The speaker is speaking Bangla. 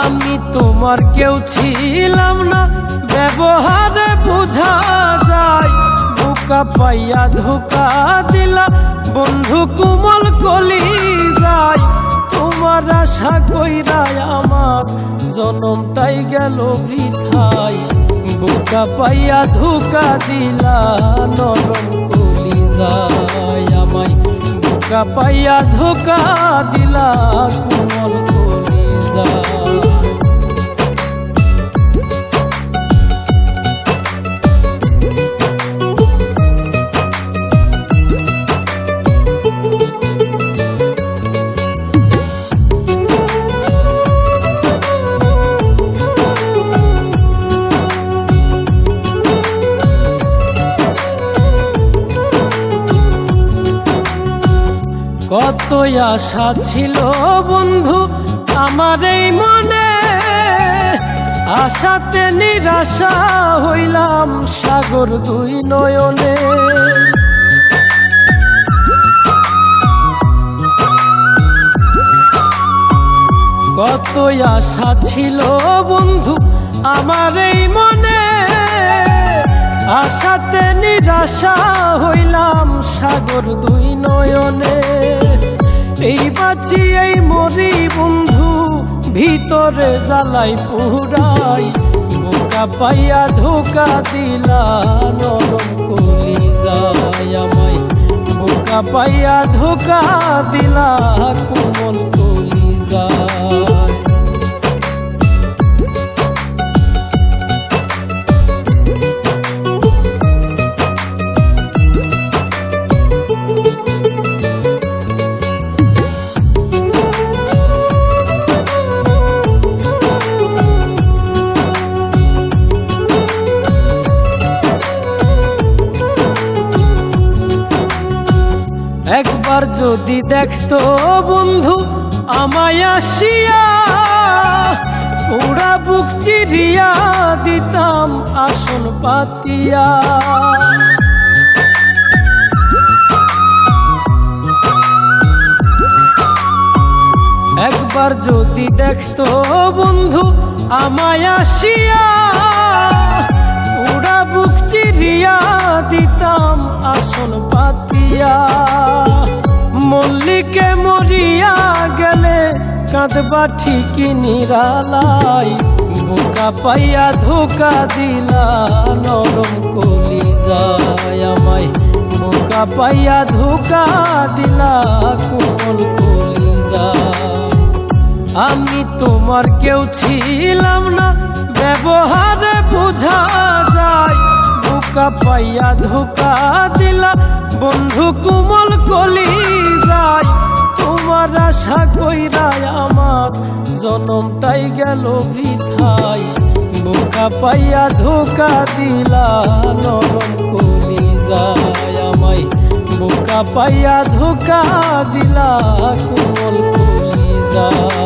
আমি তোমার কেউ ছিলাম না, ব্যবহারে বোঝা যায়। বোকা পাইয়া ধোকা দিলা বন্ধু কোমল কলি যায়। তোমার আশা কইরা আমার জনমটাই গেল বৃথায়। বোকা পাইয়া ধোকা দিলা নরম কলি যায় আমায়। বোকা পাইয়া ধোকা দিলা কোমল কলি যায়। কত আশা ছিল বন্ধু আমার এই মনে, আশাতে নিরাশা হইলাম সাগর দুই নয়নে। কত আশা ছিল বন্ধু আমার এই মনে, আশাতে নিরাশা হইলাম সাগর দুই নয়নে। এই বাঁচি এই মরি বন্ধু ভিতরে জ্বালাই পুরাই। বোকা পাইয়া ধোকা দিলা নরম কলি যায় আমায়। বোকা পাইয়া ধোকা দিলা কোমল কলি যায়। একবার যদি দেখতো বন্ধু আমায় আসিয়া, পুরা বুক চিরিয়া দিতাম আসন পাতিয়া। একবার যদি দেখতো বন্ধু আমায় আসিয়া, পুরা বুক চিরিয়া দিতাম আসন পাতিয়া। মল্লিকে মরিয়া গেলে কাঁদবা ঠিকই নিরালাই। বোকা পাইয়া ধোকা দিলা নরম কলি যায় আমায়। বোকা পাইয়া ধোকা দিলা কোমল কলি যায়। আমি তোমার কেউ ছিলাম না, ব্যবহারে বোঝা যায়। বোকা পাইয়া ধোকা দিলা বন্ধু কোমল কলি যায়। তোমার আশা কইরা আমার জনমটাই গেল বৃথায়। বোকা পাইয়া ধোকা দিলা নরম কলি যায় আমায়। বোকা পাইয়া ধোকা দিলা কোমল কলি যায়।